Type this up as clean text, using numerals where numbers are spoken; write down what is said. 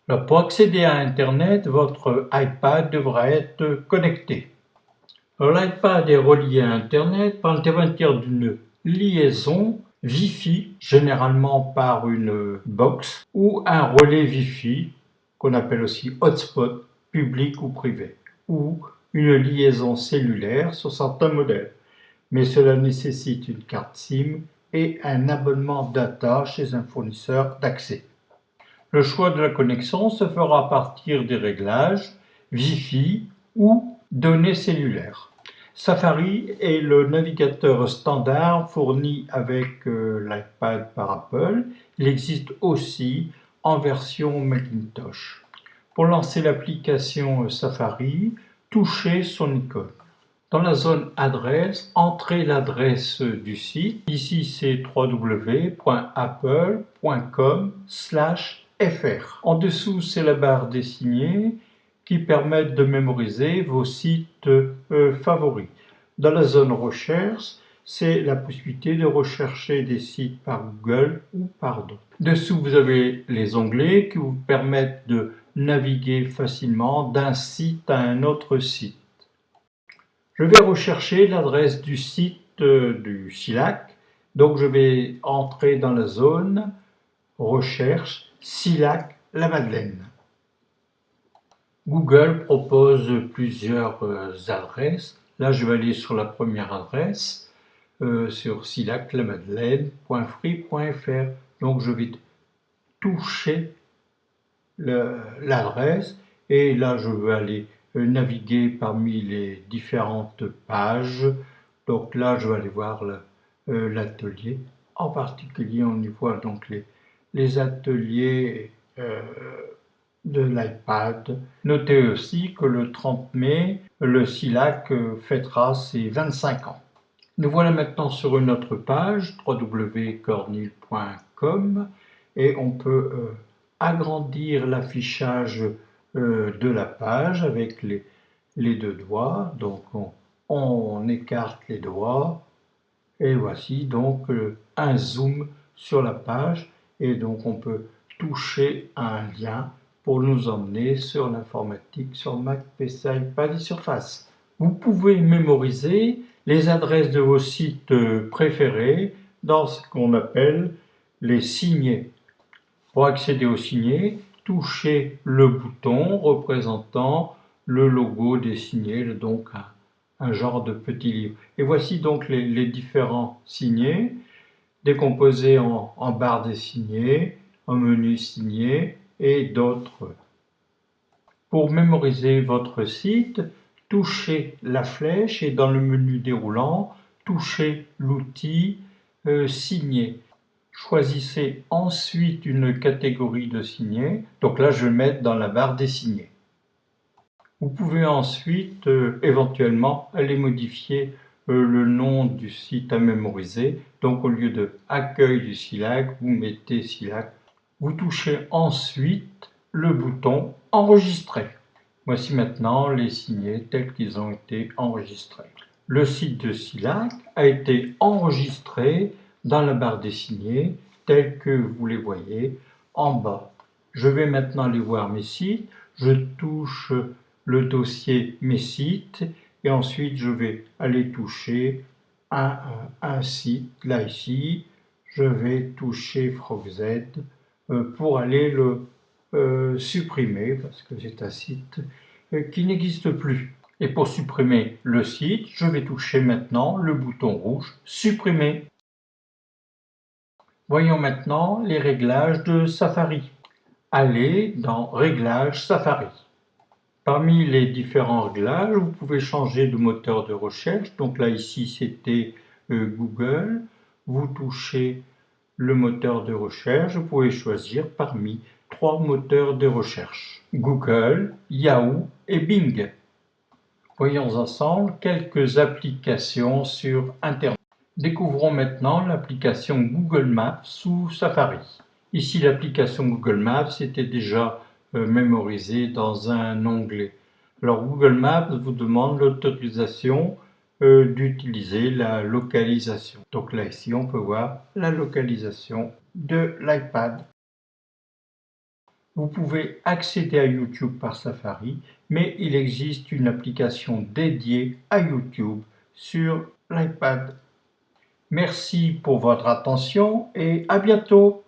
Alors, pour accéder à Internet, votre iPad devra être connecté. L'iPad est relié à Internet par l'intermédiaire d'une liaison Wi-Fi, généralement par une box, ou un relais Wi-Fi, qu'on appelle aussi hotspot, public ou privé, ou une liaison cellulaire sur certains modèles. Mais cela nécessite une carte SIM et un abonnement data chez un fournisseur d'accès. Le choix de la connexion se fera à partir des réglages Wi-Fi ou données cellulaires. Safari est le navigateur standard fourni avec l'iPad par Apple. Il existe aussi en version Macintosh. Pour lancer l'application Safari, touchez son icône. Dans la zone adresse, entrez l'adresse du site. Ici, c'est www.apple.com/fr. En dessous, c'est la barre dessinée qui permet de mémoriser vos sites favoris. Dans la zone recherche, c'est la possibilité de rechercher des sites par Google ou par d'autres. Dessous, vous avez les onglets qui vous permettent de naviguer facilement d'un site à un autre site. Je vais rechercher l'adresse du site du SILAC. Donc je vais entrer dans la zone recherche SILAC La Madeleine. Google propose plusieurs adresses. Là, je vais aller sur la première adresse, sur silaclamadeleine.free.fr. Donc je vais toucher l'adresse et là je veux aller naviguer parmi les différentes pages. Donc là je vais aller voir l'atelier. En particulier on y voit donc les ateliers de l'iPad. Notez aussi que le 30 mai, le SILAC fêtera ses 25 ans. Nous voilà maintenant sur une autre page, www.cornil.com, et on peut agrandir l'affichage de la page avec les deux doigts. Donc on écarte les doigts et voici donc un zoom sur la page et donc on peut toucher à un lien pour nous emmener sur l'informatique, sur Mac, PC, iPad et Surface. Vous pouvez mémoriser les adresses de vos sites préférés dans ce qu'on appelle les signets. Pour accéder aux signets, touchez le bouton représentant le logo des signets, donc un genre de petit livre. Et voici donc les différents signets, décomposés en barre des signets, en menu signets et d'autres. Pour mémoriser votre site, touchez la flèche et dans le menu déroulant, touchez l'outil signer. Choisissez ensuite une catégorie de signets. Donc là, je vais mettre dans la barre des signets. Vous pouvez ensuite éventuellement aller modifier le nom du site à mémoriser. Donc au lieu de accueil du SILAC, vous mettez SILAC. Vous touchez ensuite le bouton enregistrer. Voici maintenant les signets tels qu'ils ont été enregistrés. Le site de SILAC a été enregistré dans la barre des signets tels que vous les voyez en bas. Je vais maintenant aller voir mes sites. Je touche le dossier Mes sites et ensuite je vais aller toucher un site. Là ici, je vais toucher FrogZ pour aller le supprimer parce que c'est un site qui n'existe plus. Et pour supprimer le site, je vais toucher maintenant le bouton rouge Supprimer. Voyons maintenant les réglages de Safari. Allez dans Réglages Safari. Parmi les différents réglages, vous pouvez changer de moteur de recherche. Donc là, ici, c'était Google. Vous touchez le moteur de recherche. Vous pouvez choisir parmi 3 moteurs de recherche. Google, Yahoo et Bing. Voyons ensemble quelques applications sur Internet. Découvrons maintenant l'application Google Maps sous Safari. Ici, l'application Google Maps était déjà mémorisée dans un onglet. Alors, Google Maps vous demande l'autorisation d'utiliser la localisation. Donc là, ici, on peut voir la localisation de l'iPad. Vous pouvez accéder à YouTube par Safari, mais il existe une application dédiée à YouTube sur l'iPad. Merci pour votre attention et à bientôt.